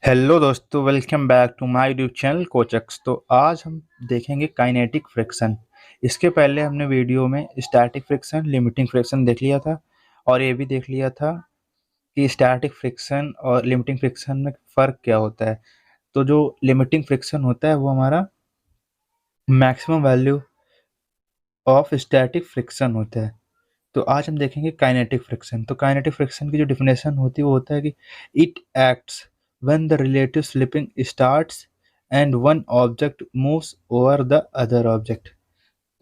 Hello दोस्तों, welcome back to my YouTube channel कोचक्स। तो आज हम देखेंगे काइनेटिक फ्रिक्शन। इसके पहले हमने वीडियो में स्टैटिक फ्रिक्शन, लिमिटिंग फ्रिक्शन देख लिया था और ये भी देख लिया था कि स्टैटिक फ्रिक्शन और लिमिटिंग फ्रिक्शन में फ़र्क क्या होता है। तो जो लिमिटिंग फ्रिक्शन होता है वो हमारा maximum value of static friction होता है। तो आज हम देखेंगे काइनेटिक फ्रिक्शन। तो काइनेटिक फ्रिक्शन की जो डेफिनेशन होती है वो होता है कि it acts when the relative slipping starts and one object moves over the other object.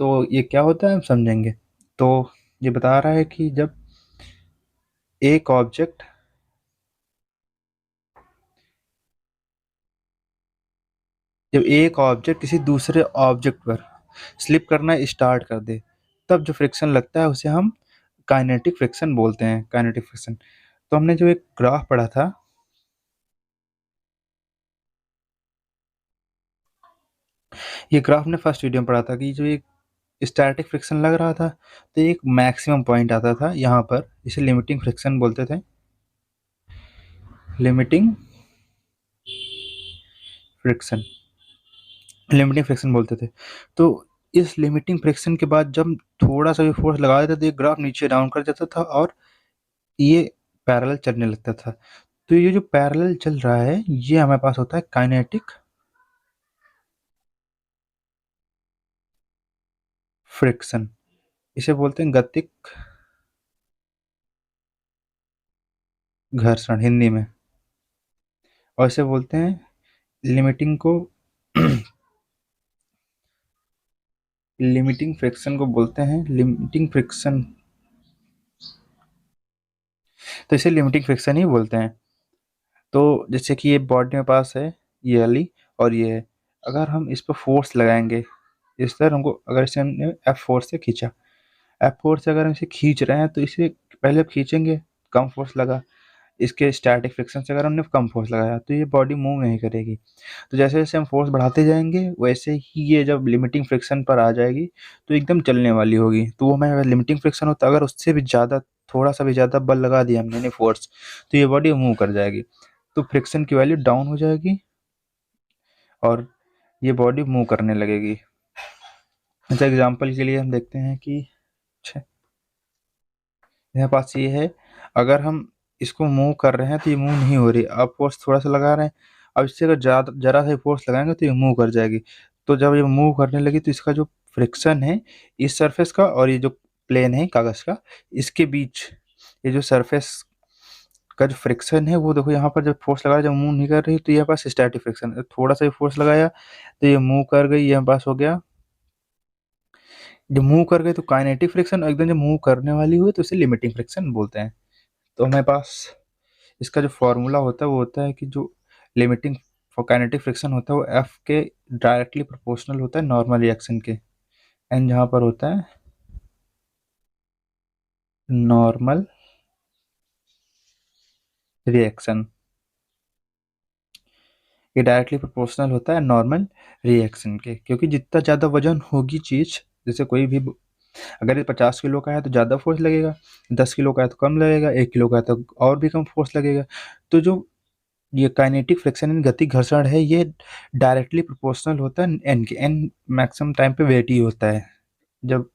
तो ये क्या होता है हम समझेंगे। तो ये बता रहा है कि एक ऑब्जेक्ट जब एक ऑब्जेक्ट किसी दूसरे ऑब्जेक्ट पर स्लिप करना स्टार्ट कर दे तब जो फ्रिक्शन लगता है उसे हम काइनेटिक फ्रिक्शन बोलते हैं। Kinetic friction. तो हमने जो एक ग्राफ पढ़ा था, ये ग्राफ ने फर्स्ट वीडियो में पढ़ा था कि जो एक स्टैटिक फ्रिक्शन लग रहा था तो एक मैक्सिमम पॉइंट आता था यहाँ पर, इसे लिमिटिंग फ्रिक्शन बोलते थे। लिमिटिंग फ्रिक्शन लिमिटिंग फ्रिक्शन बोलते थे। तो इस लिमिटिंग फ्रिक्शन के बाद जब थोड़ा सा भी फोर्स लगा देते तो ये ग्राफ नीचे डाउन कर जाता था और ये पैरेलल चलने लगता था। तो ये जो पैरेलल चल रहा है ये हमारे पास होता है काइनेटिक फ्रिक्शन। इसे बोलते हैं गतिक घर्षण हिंदी में, और इसे बोलते हैं लिमिटिंग को लिमिटिंग फ्रिक्शन को बोलते हैं लिमिटिंग फ्रिक्शन। तो इसे लिमिटिंग फ्रिक्शन ही बोलते हैं। तो जैसे कि ये बॉडी में पास है, ये वाली और ये है। अगर हम इस पर फोर्स लगाएंगे, इस तरह हमको अगर इसे हमने एफ फोर्स से खींचा, एफ फोर्स से अगर हम इसे खींच रहे हैं तो इसे पहले खींचेंगे, कम फोर्स लगा। इसके स्टैटिक फ्रिक्शन से अगर हमने कम फोर्स लगाया तो ये बॉडी मूव नहीं करेगी। तो जैसे जैसे हम फोर्स बढ़ाते जाएंगे वैसे ही ये जब लिमिटिंग फ्रिक्शन पर आ जाएगी तो एकदम चलने वाली होगी। तो वो हमारा लिमिटिंग फ्रिक्शन होता है, अगर उससे भी ज़्यादा, थोड़ा सा भी ज़्यादा बल लगा दिया हमने फोर्स तो ये बॉडी मूव कर जाएगी। तो फ्रिक्शन की वैल्यू डाउन हो जाएगी और ये बॉडी मूव करने लगेगी। अच्छा, एग्जांपल के लिए हम देखते हैं कि अच्छा, मेरे पास ये है, अगर हम इसको मूव कर रहे हैं तो ये मूव नहीं हो रही। अब फोर्स थोड़ा सा लगा रहे हैं, अब इससे अगर ज़्यादा जरा सा फोर्स लगाएंगे तो ये मूव कर जाएगी। तो जब ये मूव करने लगी तो इसका जो फ्रिक्शन है इस सरफेस का और ये जो प्लेन है कागज का, इसके बीच ये जो सरफेस का जो फ्रिक्शन है वो देखो, यहाँ पर जब फोर्स लगाया, जब मूव नहीं कर रही तो ये पास स्टैटिक फ्रिक्शन। थोड़ा सा फोर्स लगाया तो ये मूव कर गई, ये पास हो गया। जब मूव कर गए तो काइनेटिक फ्रिक्शन, और एकदम जब मूव करने वाली हुई तो इसे लिमिटिंग फ्रिक्शन बोलते हैं। तो हमारे पास इसका जो फॉर्मूला होता है वो होता है कि जो लिमिटिंग फॉर काइनेटिक फ्रिक्शन होता है वो एफ के डायरेक्टली प्रोपोर्शनल होता है नॉर्मल रिएक्शन के। एन जहाँ पर होता है नॉर्मल रिएक्शन, ये डायरेक्टली प्रोपोर्शनल होता है नॉर्मल रिएक्शन के। क्योंकि जितना ज़्यादा वजन होगी चीज़, जैसे कोई भी, अगर ये 50 किलो का है तो ज़्यादा फोर्स लगेगा, 10 किलो का है तो कम लगेगा, 1 किलो का है तो और भी कम फोर्स लगेगा। तो जो ये काइनेटिक फ्रिक्शन यानी गति घर्षण है ये डायरेक्टली प्रोपोर्शनल होता है एन के। एन मैक्सिमम टाइम पे वेट ही होता है। जब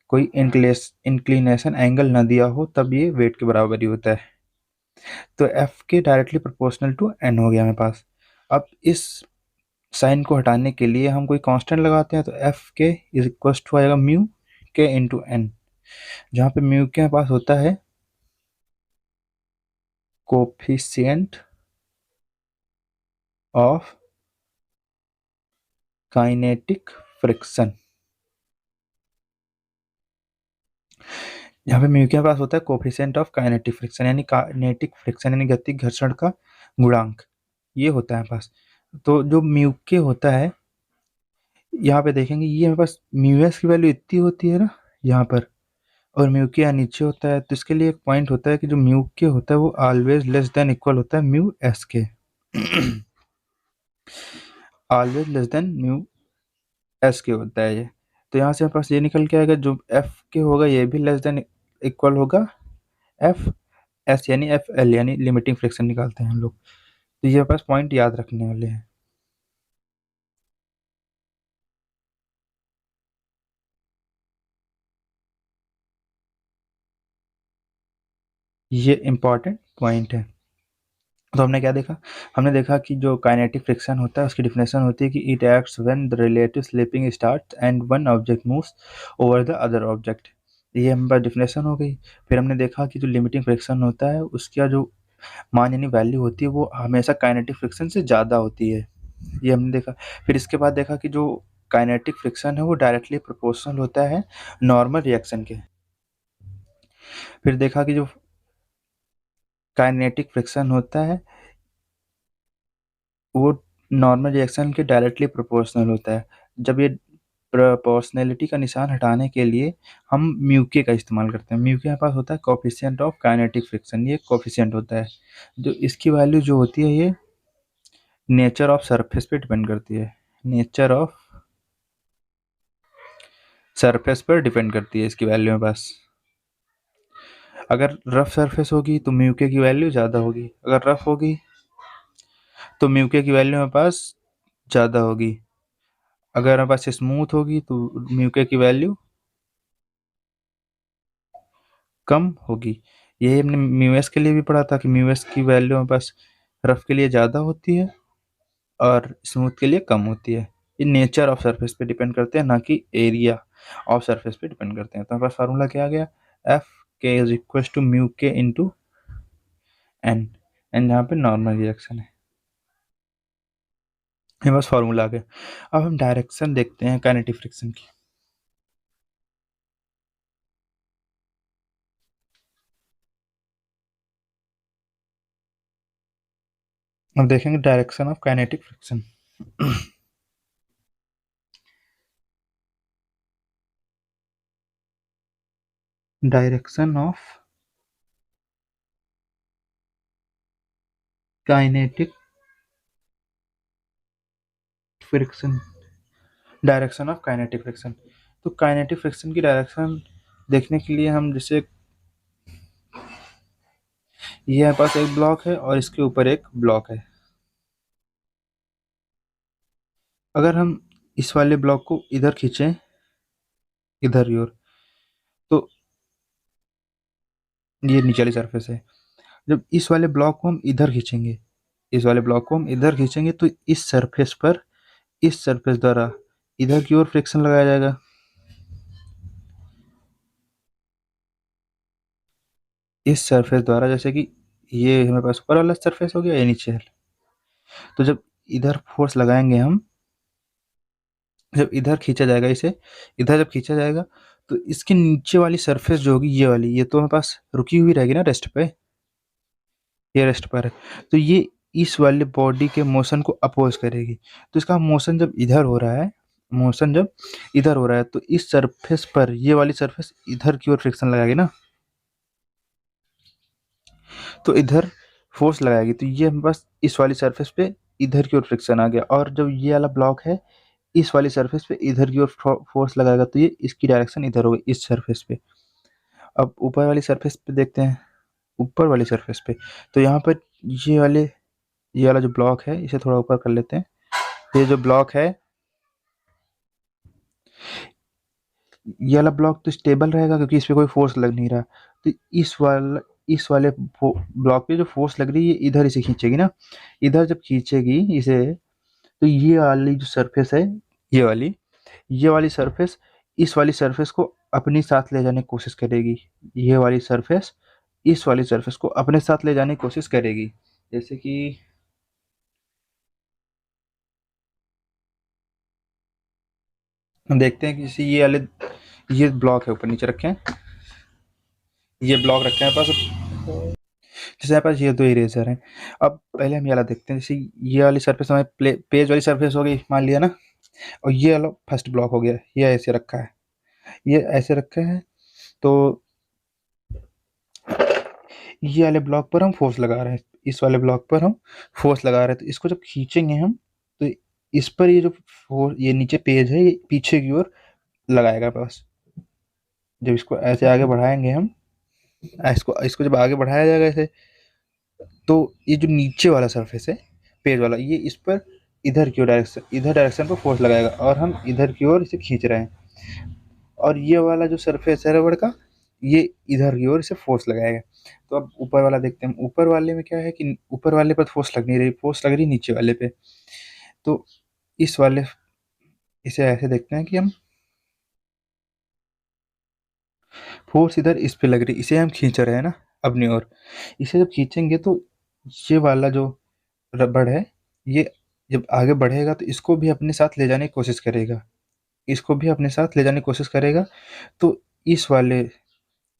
कोई इंक्लिनेशन एंगल ना दिया हो तब ये वेट के बराबर ही होता है। तो एफ के डायरेक्टली प्रोपोर्शनल टू एन हो गया मेरे पास। अब इस साइन को हटाने के लिए हम कोई कांस्टेंट लगाते हैं तो एफ के इज इक्वल टू आएगा म्यू के इंटू एन, जहाँ पे म्यू के पास होता है कोफिशिएंट ऑफ काइनेटिक फ्रिक्शन। यहाँ पे म्यू के पास होता है कोफिशिएंट ऑफ काइनेटिक फ्रिक्शन यानी काइनेटिक फ्रिक्शन यानी गति घर्षण का गुणांक, ये होता है पास। तो जो म्यू के होता है, यहाँ पे देखेंगे ये हमारे पास म्यू एस की वैल्यू इतनी होती है ना यहाँ पर, और म्यू के यहाँ नीचे होता है। तो इसके लिए एक पॉइंट होता है कि जो म्यू के होता है वो ऑलवेज लेस देन इक्वल होता है म्यू एस के। Always less than mu S के होता है ये। तो यहाँ से हमारे पास ये निकल के आएगा, जो एफ के होगा ये भी लेस देन इक्वल होगा एफ एस यानी एफ एल यानी लिमिटिंग फ्रिक्शन निकालते हैं हम लोग। तो ये बस पॉइंट याद रखने वाले हैं। ये इम्पॉर्टेंट पॉइंट है। तो हमने क्या देखा? हमने देखा कि जो काइनेटिक फ्रिक्शन होता है उसकी डिफिनेशन होती है कि it acts when the relative slipping start and one object moves over the other object. ये हमारे पास डिफिनेशन हो गई। फिर हमने देखा कि जो लिमिटिंग फ्रिक्शन होता है उसका जो मान यानी वैल्यू होती है वो हमेशा काइनेटिक फ्रिक्शन से ज़्यादा होती है। ये हमने देखा। फिर इसके बाद देखा कि जो काइनेटिक फ्रिक्शन है वो डायरेक्टली प्रोपोर्शनल होता है नॉर्मल रिएक्शन के। फिर देखा कि जो काइनेटिक फ्रिक्शन होता है वो नॉर्मल रिएक्शन के डायरेक्टली प्रोपोर्शनल होता है। जब ये प्रोपोर्शनैलिटी का निशान हटाने के लिए हम म्यू के का इस्तेमाल करते हैं। म्यू के हमारे पास होता है कोफिशिएंट ऑफ काइनेटिक फ्रिक्शन, ये कोफिशिएंट होता है। जो इसकी वैल्यू जो होती है ये नेचर ऑफ सरफेस पे डिपेंड करती है। नेचर ऑफ सरफेस पर डिपेंड करती है इसकी वैल्यू में बस। अगर रफ सरफेस होगी तो म्यू के की वैल्यू ज़्यादा होगी, अगर रफ होगी तो म्यू के की वैल्यू हमारे पास ज़्यादा होगी, अगर हमारे पास स्मूथ होगी तो म्यू के की वैल्यू कम होगी। यही हमने म्यू एस के लिए भी पढ़ा था कि म्यू एस की वैल्यू हमारे पास रफ के लिए ज़्यादा होती है और स्मूथ के लिए कम होती है। ये नेचर ऑफ सरफेस पे डिपेंड करते हैं, ना कि एरिया ऑफ सरफेस पे डिपेंड करते हैं। तो हमारे पास फार्मूला क्या आ गया? एफ के इज इक्वल टू म्यू के इंटू एन। एन यहाँ पे नॉर्मल रिएक्शन है। ये बस फार्मूला आ गया। अब हम डायरेक्शन देखते हैं काइनेटिक फ्रिक्शन की। अब देखेंगे direction of kinetic friction. Direction of kinetic friction. Direction of kinetic friction. तो काइनेटिक फ्रिक्शन की डायरेक्शन देखने के लिए हम जैसे ये हमारे पास एक ब्लॉक है और इसके ऊपर एक ब्लॉक है। अगर हम इस वाले ब्लॉक को इधर खींचें, इधर की ओर, तो ये नीचे वाली सरफेस है। जब इस वाले ब्लॉक को हम इधर खींचेंगे, इस वाले ब्लॉक को हम इधर खींचेंगे तो इस सरफेस पर, इस सरफेस द्वारा इधर की ओर फ्रिक्शन लगाया जाएगा। इस सरफेस द्वारा, जैसे कि ये हमारे पास ऊपर वाला सरफेस हो गया, ये नीचे है। तो जब इधर फोर्स लगाएंगे हम, जब इधर खींचा जाएगा इसे, इधर जब खींचा जाएगा तो इसके नीचे वाली सरफेस जो होगी ये वाली, ये तो हमारे पास रुकी हुई रहेगी ना रेस्ट पे, ये रेस्ट पर है। तो ये इस वाले बॉडी के मोशन को अपोज करेगी। तो इसका मोशन जब इधर हो रहा है, मोशन जब इधर हो रहा है तो इस सरफेस पर ये वाली सरफेस इधर की ओर फ्रिक्शन लगाएगी ना, तो इधर फोर्स लगाएगी। तो ये हमारे पास इस वाली सरफेस पे इधर की ओर फ्रिक्शन आ गया। और जब ये वाला ब्लॉक है इस वाली सरफेस पे इधर की ओर फोर्स लगाएगा तो ये इसकी डायरेक्शन इधर होगी, इस सरफेस पे। अब ऊपर वाली सरफेस पे देखते हैं, ऊपर वाली सरफेस पे तो यहाँ पर ये वाले, ये वाला जो ब्लॉक है इसे थोड़ा ऊपर कर लेते हैं। ये जो ब्लॉक है, ये वाला ब्लॉक तो स्टेबल रहेगा क्योंकि इस पे कोई फोर्स लग नहीं रहा। तो इस वाले ब्लॉक पे जो फोर्स लग रही है ये इधर इसे खींचेगी ना, इधर जब खींचेगी इसे तो ये वाली जो सरफेस है, ये वाली, ये वाली सरफेस इस वाली सरफेस को अपनी साथ ले जाने की कोशिश करेगी। ये वाली सरफेस इस वाली सरफेस को अपने साथ ले जाने की कोशिश करेगी। जैसे कि हम देखते हैं कि जैसे ये वाले, ये ब्लॉक है ऊपर नीचे रखे हैं, ये ब्लॉक रखे हैं पास। जैसे हमारे पास ये दो इरेजर हैं। अब पहले हम ये वाला देखते हैं। जैसे ये वाली सरफेस हमारी पेज वाली सरफेस हो गई मान लिया ना, और ये वाला फर्स्ट ब्लॉक हो गया, ये ऐसे रखा है, ये ऐसे रखा है। तो ये वाले ब्लॉक पर हम फोर्स लगा रहे हैं, इस वाले ब्लॉक पर हम फोर्स लगा रहे हैं। तो इसको जब खींचेंगे हम तो इस पर ये जो फोर्स, ये नीचे पेज है ये पीछे की ओर लगाएगा बस। जब इसको ऐसे आगे बढ़ाएंगे हम, इसको इसको जब आगे बढ़ाया जाएगा ऐसे, तो ये जो नीचे वाला सरफेस है पेज वाला, ये इस पर इधर डायरेक्शन पर फोर्स लगाएगा और हम इधर की ओर इसे खींच रहे हैं। और ये वाला जो सरफेस है रबड़ का, ये इधर की ओर इसे फोर्स लगाएगा। तो अब ऊपर वाला देखते हैं। ऊपर वाले में क्या है कि ऊपर वाले पर फोर्स लग नहीं रही, फोर्स लग रही नीचे वाले पे। तो इस वाले इसे ऐसे देखते हैं कि हम फोर्स इधर इस पे लग रही, इसे हम खींच रहे हैं ना अपनी ओर। इसे जब खींचेंगे तो ये वाला जो रबड़ है, ये जब आगे बढ़ेगा तो इसको भी अपने साथ ले जाने की कोशिश करेगा, इसको भी अपने साथ ले जाने की कोशिश करेगा। तो इस वाले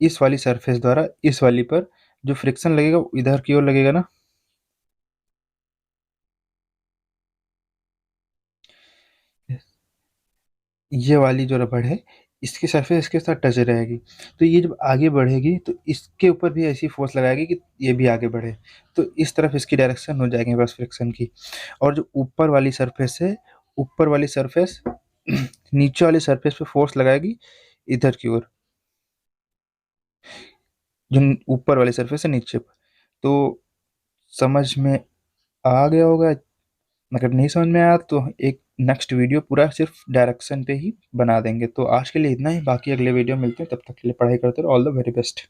इस वाली सरफेस द्वारा इस वाली पर जो फ्रिक्शन लगेगा वो इधर की ओर लगेगा ना। ये वाली जो रबड़ है, इसकी सरफेस इसके साथ टच रहेगी। तो ये जब आगे बढ़ेगी तो इसके ऊपर भी ऐसी फोर्स लगाएगी कि ये भी आगे बढ़े। तो इस तरफ इसकी डायरेक्शन हो जाएगी बस फ्रिक्शन की। और जो ऊपर वाली सरफेस है, ऊपर वाली सरफेस नीचे वाली सरफेस पे फोर्स लगाएगी इधर की ओर, जो ऊपर वाली सरफेस है नीचे पर। तो समझ में आ गया होगा। अगर नहीं समझ में आया तो एक नेक्स्ट वीडियो पूरा सिर्फ डायरेक्शन पे ही बना देंगे। तो आज के लिए इतना ही, बाकी अगले वीडियो मिलते हैं, तब तक के लिए पढ़ाई करते रहो। All the very best.